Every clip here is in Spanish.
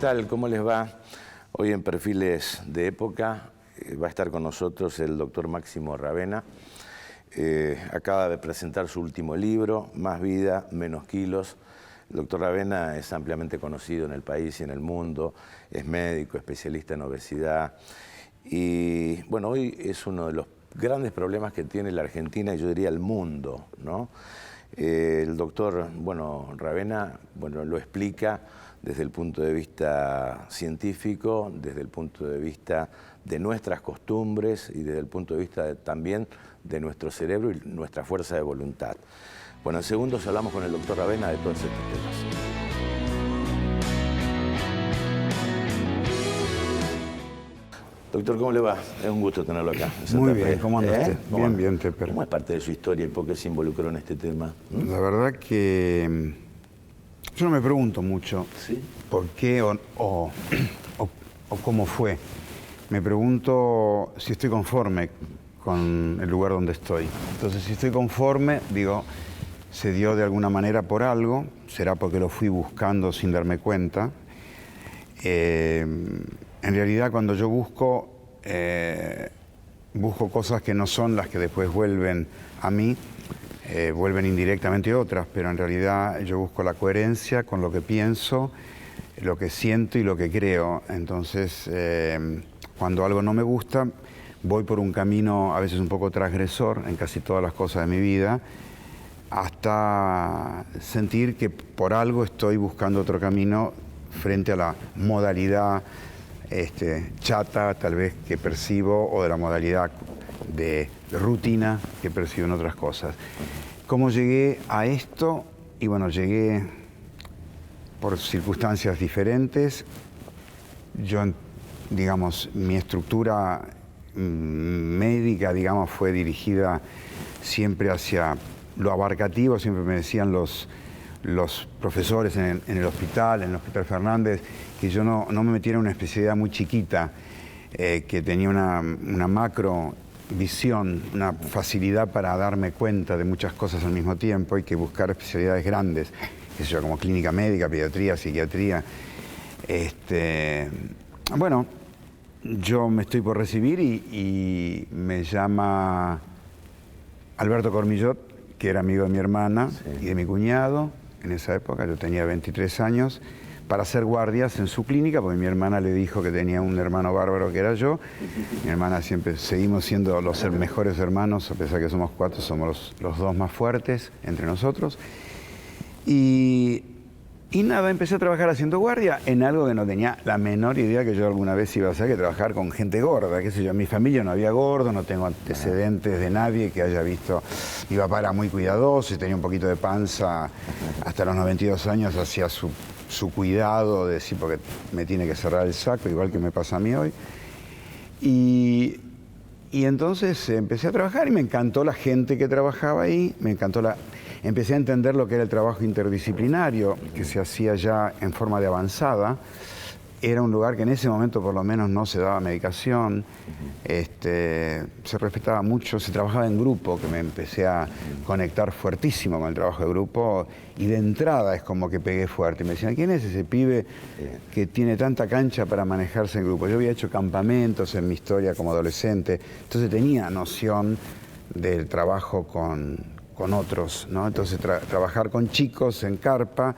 tal? ¿Cómo les va? Hoy en Perfiles de Época va a estar con nosotros el doctor Máximo Ravena. Acaba de presentar su último libro, Más vida, menos kilos. El doctor Ravena es ampliamente conocido en el país y en el mundo. Es médico, especialista en obesidad. Y bueno, hoy es uno de los grandes problemas que tiene la Argentina y yo diría el mundo, ¿no? El doctor Ravena lo explica desde el punto de vista científico, desde el punto de vista de nuestras costumbres y desde el punto de vista también de nuestro cerebro y nuestra fuerza de voluntad. Bueno, en segundos hablamos con el doctor Ravena de todos estos temas. Doctor, ¿cómo le va? Es un gusto tenerlo acá. Muy bien, ¿cómo anda usted? Bien, Teper. ¿Cómo es parte de su historia y por qué se involucró en este tema? La verdad que yo no me pregunto mucho por qué o cómo fue. Me pregunto si estoy conforme con el lugar donde estoy. Entonces, si estoy conforme, digo, se dio de alguna manera por algo, será porque lo fui buscando sin darme cuenta. En realidad, cuando yo busco cosas que no son las que después vuelven a mí, vuelven indirectamente otras, pero en realidad yo busco la coherencia con lo que pienso, lo que siento y lo que creo. Entonces, cuando algo no me gusta, voy por un camino a veces un poco transgresor en casi todas las cosas de mi vida, hasta sentir que por algo estoy buscando otro camino frente a la modalidad chata, tal vez, que percibo, o de la modalidad de rutina que percibo en otras cosas. ¿Cómo llegué a esto? Y bueno, llegué por circunstancias diferentes. Yo, digamos, mi estructura médica, digamos, fue dirigida siempre hacia lo abarcativo. Siempre me decían los profesores en el Hospital Fernández, que yo no me metiera en una especialidad muy chiquita, que tenía una macro visión, una facilidad para darme cuenta de muchas cosas al mismo tiempo, y que buscar especialidades grandes, qué sé yo, como clínica médica, pediatría, psiquiatría. Bueno, yo me estoy por recibir y me llama Alberto Cormillot, que era amigo de mi hermana y de mi cuñado. En esa época yo tenía 23 años, para hacer guardias en su clínica, porque mi hermana le dijo que tenía un hermano bárbaro que era yo. Mi hermana siempre, seguimos siendo los mejores hermanos, a pesar que somos 4, somos los 2 más fuertes entre nosotros. Y nada, empecé a trabajar haciendo guardia en algo que no tenía la menor idea que yo alguna vez iba a hacer, que trabajar con gente gorda, qué sé yo. En mi familia no había gordo, no tengo antecedentes de nadie que haya visto. Mi papá era muy cuidadoso y tenía un poquito de panza. Hasta los 92 años hacía su cuidado de decir, porque me tiene que cerrar el saco, igual que me pasa a mí hoy. Y entonces empecé a trabajar y me encantó la gente que trabajaba ahí, empecé a entender lo que era el trabajo interdisciplinario, que se hacía ya en forma de avanzada. Era un lugar que en ese momento por lo menos no se daba medicación, se respetaba mucho, se trabajaba en grupo, que me empecé a conectar fuertísimo con el trabajo de grupo, y de entrada es como que pegué fuerte. Me decían, ¿quién es ese pibe que tiene tanta cancha para manejarse en grupo? Yo había hecho campamentos en mi historia como adolescente, entonces tenía noción del trabajo con otros, ¿no? Entonces trabajar con chicos en carpa.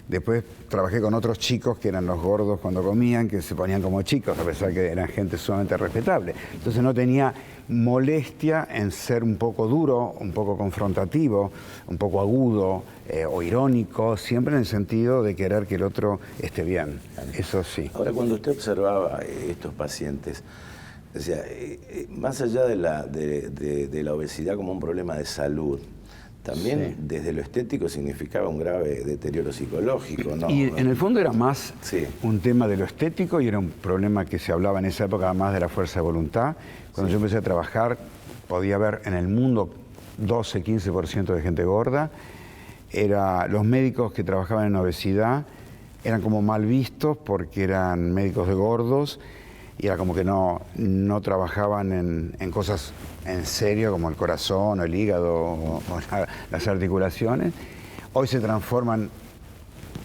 Después trabajé con otros chicos que eran los gordos cuando comían, que se ponían como chicos, a pesar que eran gente sumamente respetable. Entonces no tenía molestia en ser un poco duro, un poco confrontativo, un poco agudo o irónico, siempre en el sentido de querer que el otro esté bien. Eso sí. Ahora, cuando usted observaba estos pacientes, o sea, más allá de la obesidad como un problema de salud, también desde lo estético significaba un grave deterioro psicológico, ¿no? Y en el fondo era más un tema de lo estético, y era un problema que se hablaba en esa época más de la fuerza de voluntad. Cuando yo empecé a trabajar, podía haber en el mundo 12-15% de gente gorda. Los médicos que trabajaban en obesidad eran como mal vistos porque eran médicos de gordos, y era como que no trabajaban en cosas en serio, como el corazón o el hígado o las articulaciones. Hoy se transforman,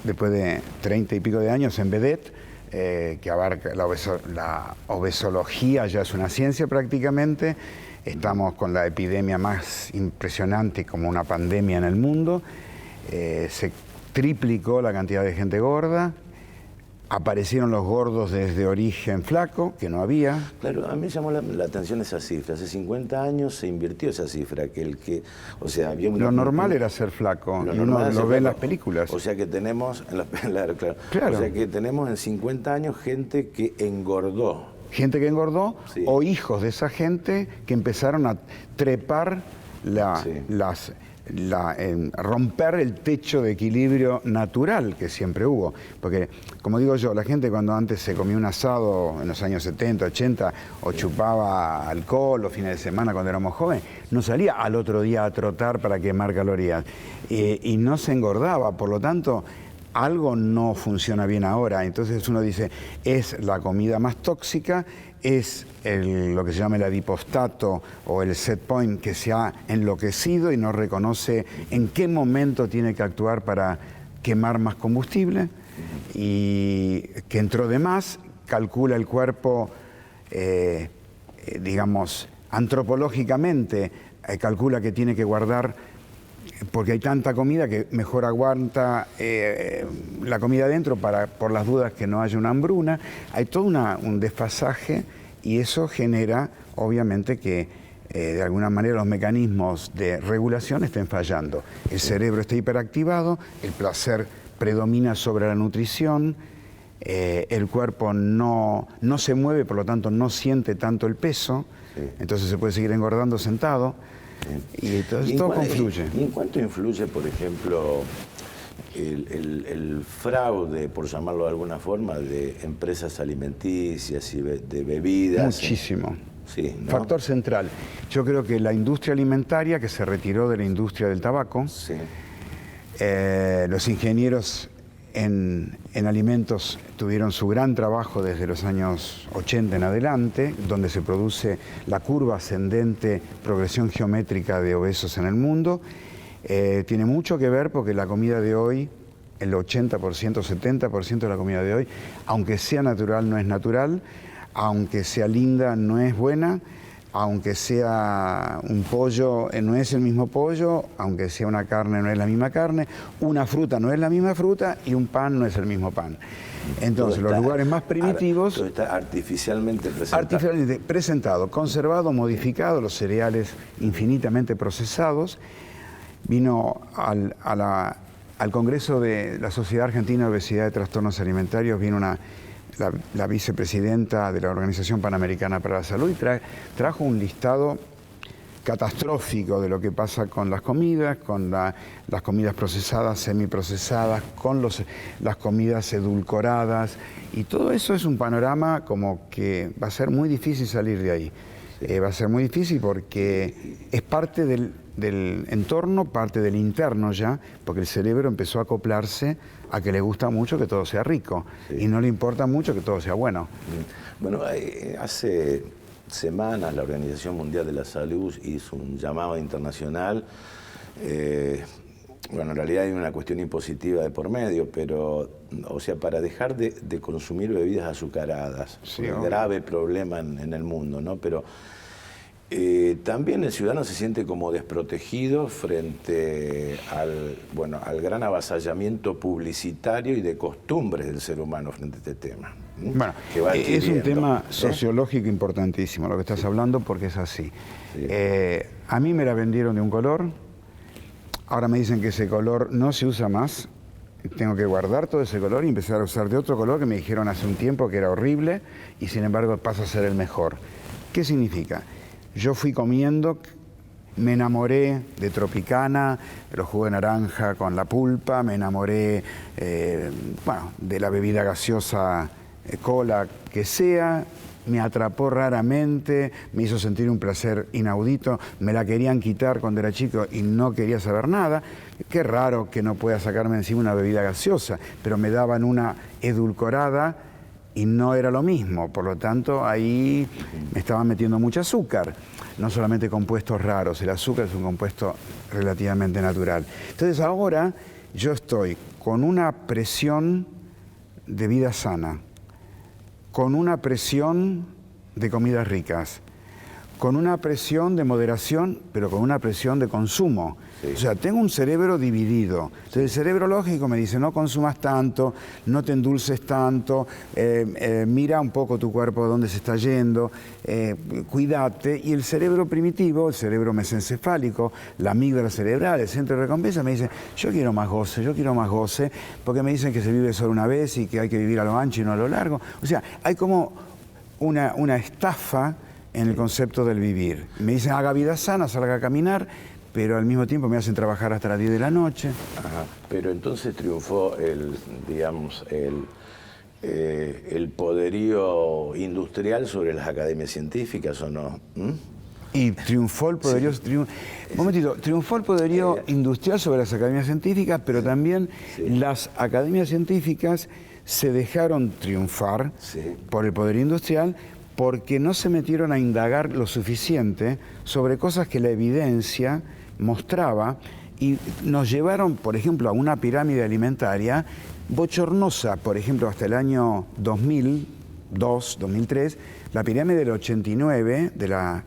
después de 30 y pico de años, en vedette, que abarca la obesología, ya es una ciencia prácticamente. Estamos con la epidemia más impresionante como una pandemia en el mundo. Se triplicó la cantidad de gente gorda. Aparecieron los gordos desde origen flaco, que no había. Claro, a mí me llamó la atención esa cifra. Hace 50 años se invirtió esa cifra, o sea, había lo normal era ser flaco, y uno lo ve en las películas. O sea que tenemos, Claro. O sea que tenemos en 50 años gente que engordó. Gente que engordó, sí. O hijos de esa gente que empezaron a trepar romper el techo de equilibrio natural que siempre hubo. Porque, como digo yo, la gente cuando antes se comía un asado en los años 70, 80, o chupaba alcohol los fines de semana cuando éramos jóvenes, no salía al otro día a trotar para quemar calorías. Y no se engordaba, por lo tanto, algo no funciona bien ahora. Entonces uno dice, es la comida más tóxica, es lo que se llama el adipostato o el set point que se ha enloquecido y no reconoce en qué momento tiene que actuar para quemar más combustible, y que entró de más, calcula el cuerpo, digamos, antropológicamente, calcula que tiene que guardar, porque hay tanta comida que mejor aguanta la comida adentro por las dudas que no haya una hambruna. Hay todo un desfasaje, y eso genera, obviamente, que de alguna manera los mecanismos de regulación estén fallando. El cerebro está hiperactivado, el placer predomina sobre la nutrición, el cuerpo no se mueve, por lo tanto no siente tanto el peso, entonces se puede seguir engordando sentado. Y entonces todo confluye. ¿Y en cuánto influye, por ejemplo, el fraude, por llamarlo de alguna forma, de empresas alimenticias y de bebidas? Muchísimo. Sí, ¿no? Factor central. Yo creo que la industria alimentaria, que se retiró de la industria del tabaco, sí. Los ingenieros en alimentos tuvieron su gran trabajo desde los años 80 en adelante, donde se produce la curva ascendente, progresión geométrica de obesos en el mundo. Tiene mucho que ver porque la comida de hoy, el 80%, 70% de la comida de hoy, aunque sea natural, no es natural, aunque sea linda, no es buena, aunque sea un pollo, no es el mismo pollo, aunque sea una carne, no es la misma carne, una fruta no es la misma fruta y un pan no es el mismo pan. Entonces, los lugares más primitivos... Todo está artificialmente presentado. Artificialmente presentado, conservado, modificado, los cereales infinitamente procesados. Vino al Congreso de la Sociedad Argentina de Obesidad y Trastornos Alimentarios, vino la vicepresidenta de la Organización Panamericana para la Salud y trajo un listado catastrófico de lo que pasa con las comidas, con las comidas procesadas, semiprocesadas, con las comidas edulcoradas, y todo eso es un panorama como que va a ser muy difícil salir de ahí. Va a ser muy difícil porque es parte del entorno, parte del interno ya, porque el cerebro empezó a acoplarse a que le gusta mucho que todo sea rico, y no le importa mucho que todo sea bueno. Bueno, hace semanas la Organización Mundial de la Salud hizo un llamado internacional. Bueno, en realidad hay una cuestión impositiva de por medio, pero, o sea, para dejar de consumir bebidas azucaradas, un grave problema en el mundo, ¿no? Pero también el ciudadano se siente como desprotegido frente al gran avasallamiento publicitario y de costumbres del ser humano frente a este tema. Bueno, es un tema sociológico importantísimo lo que estás hablando, porque es así. Sí. A mí me la vendieron de un color, ahora me dicen que ese color no se usa más, tengo que guardar todo ese color y empezar a usar de otro color que me dijeron hace un tiempo que era horrible y sin embargo pasa a ser el mejor. ¿Qué significa? Yo fui comiendo, me enamoré de Tropicana, de los jugos de naranja con la pulpa, me enamoré de la bebida gaseosa, cola que sea, me atrapó raramente, me hizo sentir un placer inaudito, me la querían quitar cuando era chico y no quería saber nada. Qué raro que no pueda sacarme encima una bebida gaseosa, pero me daban una edulcorada y no era lo mismo, por lo tanto ahí me estaban metiendo mucho azúcar, no solamente compuestos raros, el azúcar es un compuesto relativamente natural. Entonces ahora yo estoy con una presión de vida sana, con una presión de comidas ricas, con una presión de moderación, pero con una presión de consumo. Sí. O sea, tengo un cerebro dividido. Entonces el cerebro lógico me dice, no consumas tanto, no te endulces tanto, mira un poco tu cuerpo dónde se está yendo, cuídate. Y el cerebro primitivo, el cerebro mesencefálico, la amígdala cerebral, el centro de recompensa, me dice, yo quiero más goce, porque me dicen que se vive solo una vez y que hay que vivir a lo ancho y no a lo largo. O sea, hay como una estafa en el concepto del vivir. Me dicen, haga vida sana, salga a caminar, pero al mismo tiempo me hacen trabajar hasta las 10 de la noche. Ajá. Pero entonces triunfó el poderío industrial sobre las academias científicas, ¿o no? Y triunfó el poderío... Sí. Triunfó el poderío industrial sobre las academias científicas, pero también las academias científicas se dejaron triunfar por el poder industrial, porque no se metieron a indagar lo suficiente sobre cosas que la evidencia mostraba y nos llevaron, por ejemplo, a una pirámide alimentaria bochornosa. Por ejemplo, hasta el año 2002, 2003, la pirámide del 89 de la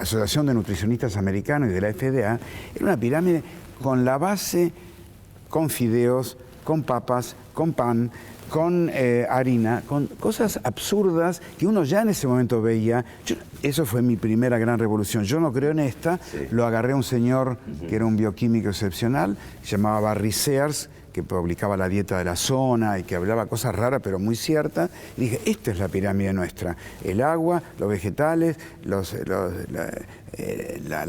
Asociación de Nutricionistas Americanos y de la FDA era una pirámide con la base con fideos, con papas, con pan, con harina, con cosas absurdas que uno ya en ese momento veía. Eso fue mi primera gran revolución. Yo no creo en esta, lo agarré a un señor que era un bioquímico excepcional, se llamaba Barry Sears, que publicaba la dieta de la zona y que hablaba cosas raras pero muy ciertas. Y dije, esta es la pirámide nuestra. El agua, los vegetales, las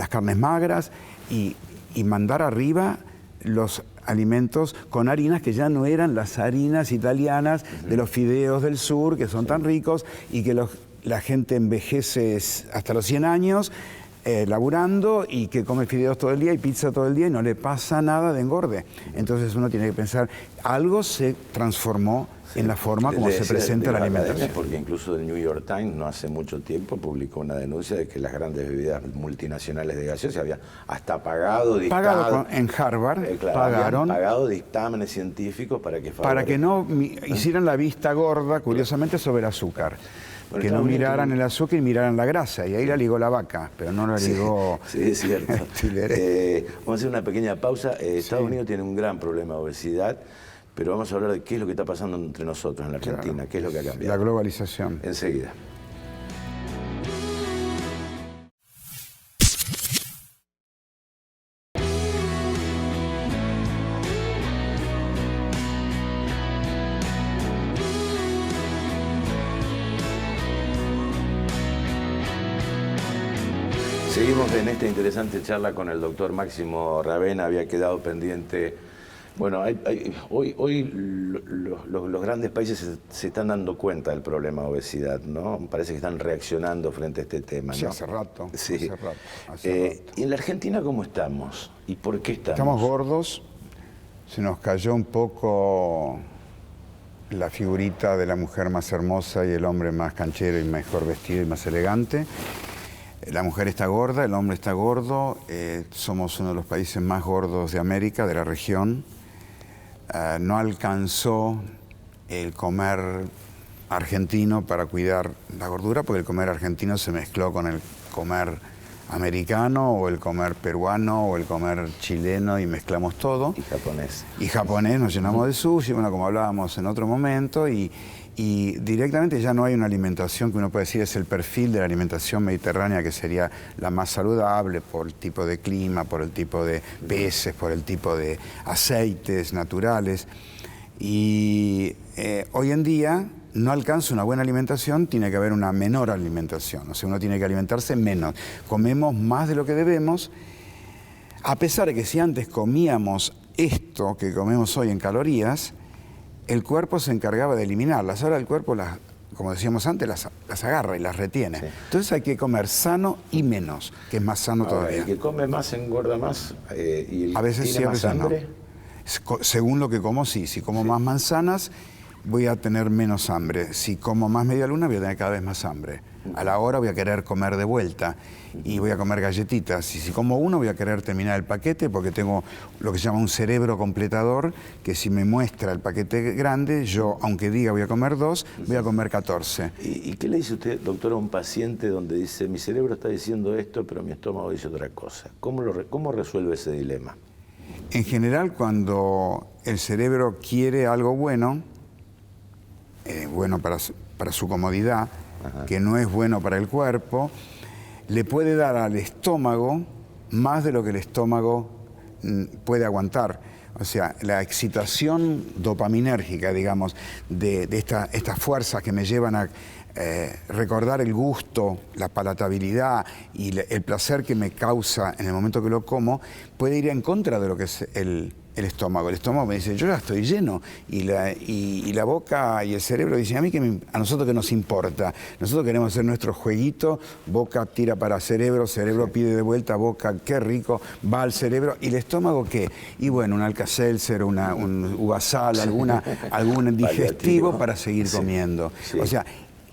carnes magras y mandar arriba los alimentos con harinas que ya no eran las harinas italianas de los fideos del sur, que son tan ricos y que la gente envejece hasta los 100 años laburando y que come fideos todo el día y pizza todo el día y no le pasa nada de engorde. Entonces uno tiene que pensar, algo se transformó en la forma como se presenta la alimentación. Porque incluso el New York Times no hace mucho tiempo publicó una denuncia de que las grandes bebidas multinacionales de gaseosa habían hasta pagado en Harvard, pagado dictámenes científicos para que no hicieran la vista gorda, curiosamente, sobre el azúcar. Que no miraran el azúcar y miraran la grasa. Y ahí la ligó la vaca, pero no la ligó... Sí, es cierto. Vamos a hacer una pequeña pausa. Estados Unidos tiene un gran problema de obesidad, pero vamos a hablar de qué es lo que está pasando entre nosotros en la Argentina, qué es lo que ha cambiado. La globalización. Enseguida. Seguimos en esta interesante charla con el doctor Máximo Ravena. Había quedado pendiente. Bueno, hoy los grandes países se están dando cuenta del problema de obesidad, ¿no? Parece que están reaccionando frente a este tema, ¿no? Sí, hace rato. Sí. Hace rato. ¿Y en la Argentina cómo estamos? ¿Y por qué estamos? Estamos gordos. Se nos cayó un poco la figurita de la mujer más hermosa y el hombre más canchero y mejor vestido y más elegante. La mujer está gorda, el hombre está gordo, somos uno de los países más gordos de América, de la región. No alcanzó el comer argentino para cuidar la gordura, porque el comer argentino se mezcló con el comer americano, o el comer peruano, o el comer chileno, y mezclamos todo. Y japonés. Y japonés, nos llenamos de sushi, bueno, como hablábamos en otro momento, y directamente ya no hay una alimentación que uno puede decir es el perfil de la alimentación mediterránea, que sería la más saludable por el tipo de clima, por el tipo de peces, por el tipo de aceites naturales. Y hoy en día no alcanza una buena alimentación, tiene que haber una menor alimentación. O sea, uno tiene que alimentarse menos. Comemos más de lo que debemos, a pesar de que si antes comíamos esto que comemos hoy en calorías, el cuerpo se encargaba de eliminarlas. Ahora el cuerpo, como decíamos antes, las agarra y las retiene. Sí. Entonces hay que comer sano y menos, que es más sano todavía. El que come más engorda más y el a veces tiene más hambre. No. Según lo que como, sí. Si como más manzanas, voy a tener menos hambre. Si como más media luna, voy a tener cada vez más hambre. A la hora voy a querer comer de vuelta y voy a comer galletitas. Y si como uno, voy a querer terminar el paquete porque tengo lo que se llama un cerebro completador, que si me muestra el paquete grande, yo, aunque diga voy a comer 2, voy a comer 14. ¿Y qué le dice usted, doctor, a un paciente donde dice, mi cerebro está diciendo esto, pero mi estómago dice otra cosa? ¿Cómo resuelve ese dilema? En general, cuando el cerebro quiere algo bueno, bueno para su comodidad, que no es bueno para el cuerpo, le puede dar al estómago más de lo que el estómago puede aguantar. O sea, la excitación dopaminérgica, digamos, de estas fuerzas que me llevan a recordar el gusto, la palatabilidad y el placer que me causa en el momento que lo como, puede ir en contra de lo que es el estómago. El estómago me dice, yo ya estoy lleno, y la boca y el cerebro dicen, a nosotros qué nos importa, nosotros queremos hacer nuestro jueguito, boca tira para cerebro, cerebro pide de vuelta, boca, qué rico, va al cerebro, y el estómago qué, y bueno, un Alka-Seltzer, un Uvasal, algún digestivo para seguir comiendo. Sí. O sea,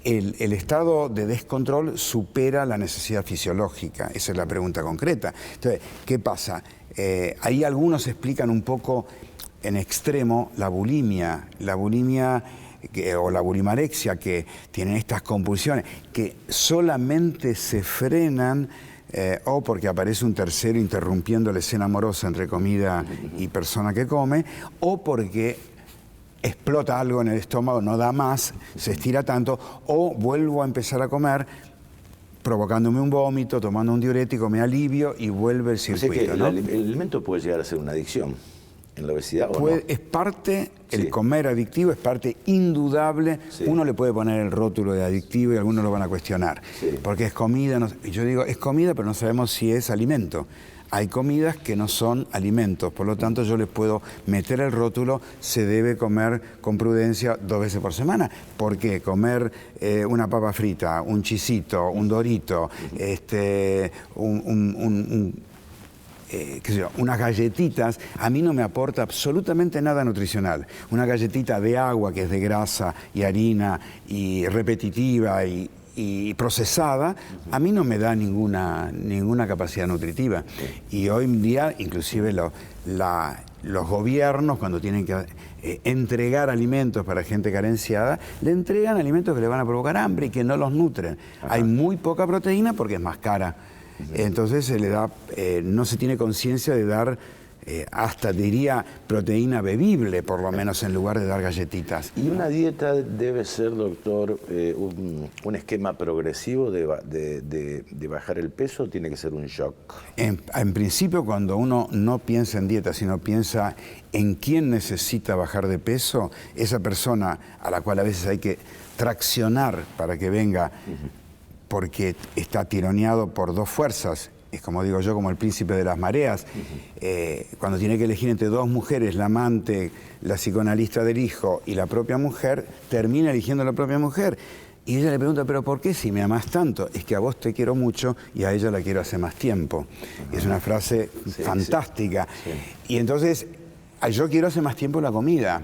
el estado de descontrol supera la necesidad fisiológica, esa es la pregunta concreta. Entonces, ¿qué pasa? Ahí algunos explican un poco en extremo la bulimia o la bulimarexia, que tienen estas compulsiones que solamente se frenan o porque aparece un tercero interrumpiendo la escena amorosa entre comida y persona que come, o porque explota algo en el estómago, no da más, se estira tanto, o vuelvo a empezar a comer provocándome un vómito, tomando un diurético, me alivio y vuelve el circuito. O sea que ¿no? el alimento puede llegar a ser una adicción en la obesidad, ¿o no? Es parte, el Sí. comer adictivo es parte indudable. Sí. Uno le puede poner el rótulo de adictivo y algunos lo van a cuestionar. Sí. Porque es comida, yo digo, es comida, pero no sabemos si es alimento. Hay comidas que no son alimentos, por lo tanto yo les puedo meter el rótulo, se debe comer con prudencia 2 veces por semana. ¿Por qué? Comer una papa frita, un chisito, un dorito, qué sé yo, unas galletitas, a mí no me aporta absolutamente nada nutricional. Una galletita de agua, que es de grasa y harina y repetitiva y procesada, a mí no me da ninguna capacidad nutritiva. Y hoy en día, inclusive los gobiernos, cuando tienen que entregar alimentos para gente carenciada, le entregan alimentos que le van a provocar hambre y que no los nutren. Ajá. Hay muy poca proteína porque es más cara. Entonces se le da, no se tiene conciencia de dar hasta diría proteína bebible, por lo menos, en lugar de dar galletitas. ¿Y una dieta debe ser, doctor, un esquema progresivo de bajar el peso, o tiene que ser un shock? En principio, cuando uno no piensa en dieta, sino piensa en quién necesita bajar de peso, esa persona a la cual a veces hay que traccionar para que venga, porque está tironeado por 2 fuerzas, es como digo yo, como el príncipe de las mareas, cuando tiene que elegir entre 2 mujeres, la amante, la psicoanalista del hijo y la propia mujer, termina eligiendo a la propia mujer. Y ella le pregunta, ¿pero por qué si me amas tanto? Es que a vos te quiero mucho y a ella la quiero hace más tiempo. Es una frase fantástica. Sí. Y entonces, yo quiero hace más tiempo la comida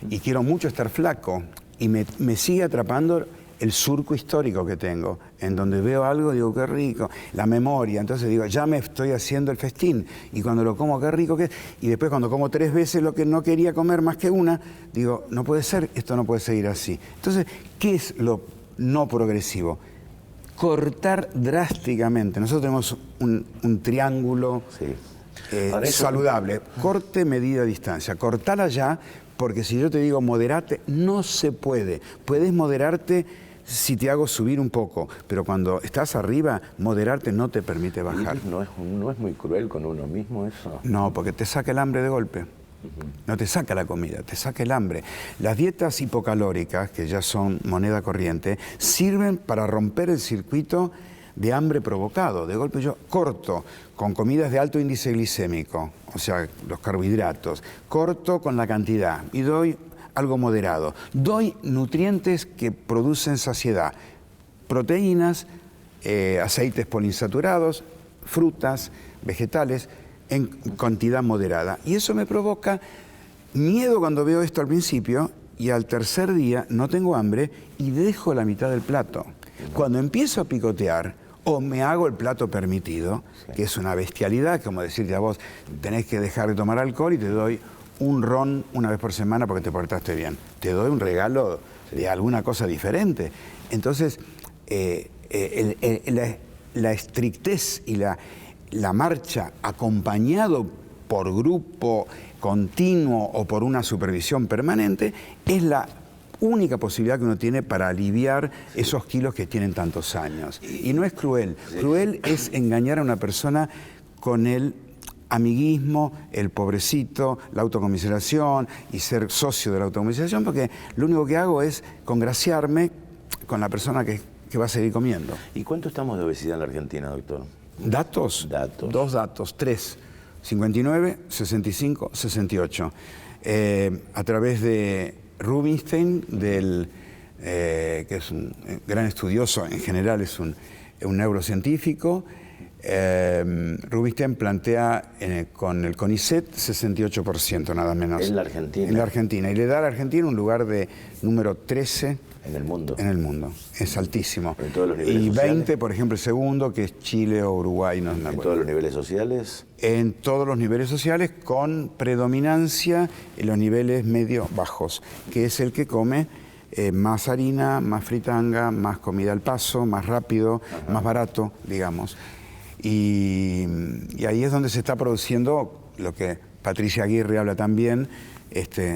y quiero mucho estar flaco y me sigue atrapando el surco histórico que tengo, en donde veo algo, digo, qué rico, la memoria, entonces digo, ya me estoy haciendo el festín, y cuando lo como, qué rico que es, y después cuando como 3 veces lo que no quería comer más que una, digo, no puede ser, esto no puede seguir así. Entonces, ¿qué es lo no progresivo? Cortar drásticamente. Nosotros tenemos un triángulo saludable, corte, medida, distancia, cortala ya, porque si yo te digo moderate, no se puede. Puedes moderarte si te hago subir un poco, pero cuando estás arriba, moderarte no te permite bajar. ¿No es muy cruel con uno mismo eso? No, porque te saca el hambre de golpe. No te saca la comida, te saca el hambre. Las dietas hipocalóricas, que ya son moneda corriente, sirven para romper el circuito de hambre provocado. De golpe yo corto con comidas de alto índice glicémico, o sea, los carbohidratos, corto con la cantidad y doy algo moderado. Doy nutrientes que producen saciedad, proteínas, aceites poliinsaturados, frutas, vegetales, en cantidad moderada. Y eso me provoca miedo cuando veo esto al principio, y al tercer día no tengo hambre y dejo la mitad del plato. Cuando empiezo a picotear, o me hago el plato permitido, que es una bestialidad, como decirte a vos, tenés que dejar de tomar alcohol y te doy un ron una vez por semana porque te portaste bien. Te doy un regalo de alguna cosa diferente. Entonces, la estrictez y la marcha acompañado por grupo continuo o por una supervisión permanente es la única posibilidad que uno tiene para aliviar esos kilos que tienen tantos años. Y no es cruel. Cruel es engañar a una persona con el amiguismo, el pobrecito, la autocomiseración y ser socio de la autocomiseración, porque lo único que hago es congraciarme con la persona que va a seguir comiendo. ¿Y cuánto estamos de obesidad en la Argentina, doctor? ¿Datos? Dos datos, 3. 59, 65, 68. A través de Rubinstein, que es un gran estudioso, en general es un neurocientífico, Rubinstein plantea con el CONICET 68% nada menos. En la Argentina. En la Argentina. Y le da a la Argentina un lugar de número 13. En el mundo. En el mundo. Es altísimo. En todos los niveles y 20, sociales. por ejemplo, el segundo, que es Chile o Uruguay. No me acuerdo. ¿En todos los niveles sociales? En todos los niveles sociales, con predominancia en los niveles medio-bajos, que es el que come más harina, más fritanga, más comida al paso, más rápido, más barato, digamos. Y ahí es donde se está produciendo lo que Patricia Aguirre habla también,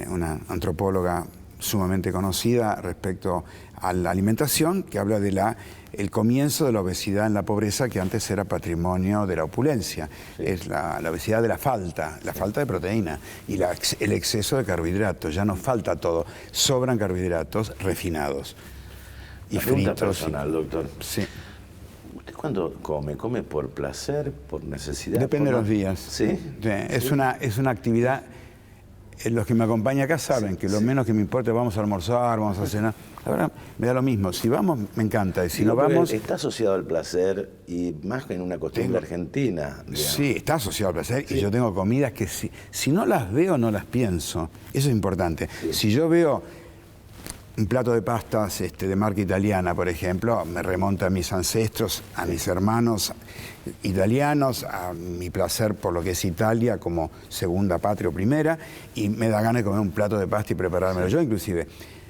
una antropóloga sumamente conocida respecto a la alimentación, que habla de el comienzo de la obesidad en la pobreza, que antes era patrimonio de la opulencia. Sí. Es la obesidad de la falta de proteína y el exceso de carbohidratos. Ya nos falta todo, sobran carbohidratos refinados y fritos. Personal, doctor. Sí. ¿Usted cuando come? ¿Come por placer, por necesidad? Depende de los días. ¿Sí? Sí. Es una actividad. Los que me acompañan acá saben que lo menos que me importa es vamos a almorzar, vamos a cenar. La verdad, me da lo mismo. Si vamos, me encanta. Y si no vamos... Está asociado al placer y más que en una costumbre argentina. Digamos. Sí, está asociado al placer. Sí. Y yo tengo comidas que si no las veo, no las pienso. Eso es importante. Sí. Si yo veo un plato de pastas de marca italiana, por ejemplo, me remonta a mis ancestros, a mis hermanos italianos, a mi placer por lo que es Italia como segunda patria o primera, y me da ganas de comer un plato de pasta y preparármelo yo, inclusive.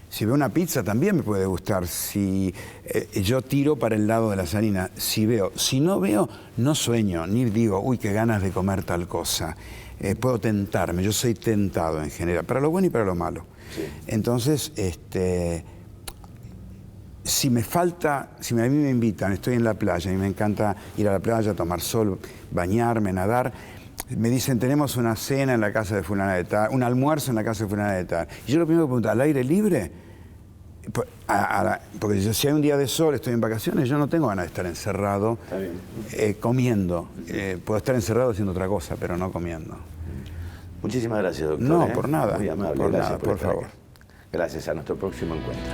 Si veo una pizza también me puede gustar. Si yo tiro para el lado de la harina, si no veo, no sueño, ni digo, uy, qué ganas de comer tal cosa. Puedo tentarme, yo soy tentado en general, para lo bueno y para lo malo. Sí. Entonces, si a mí me invitan, estoy en la playa y me encanta ir a la playa, tomar sol, bañarme, nadar, me dicen, tenemos una cena en la casa de fulana de tal, un almuerzo en la casa de fulana de tal. Y yo lo primero que pregunto, ¿al aire libre? Porque si hay un día de sol, estoy en vacaciones, yo no tengo ganas de estar encerrado comiendo. Puedo estar encerrado haciendo otra cosa, pero no comiendo. Muchísimas gracias, doctor. No, por nada. Muy amable. Por Gracias nada, por favor. Gracias. A nuestro próximo encuentro.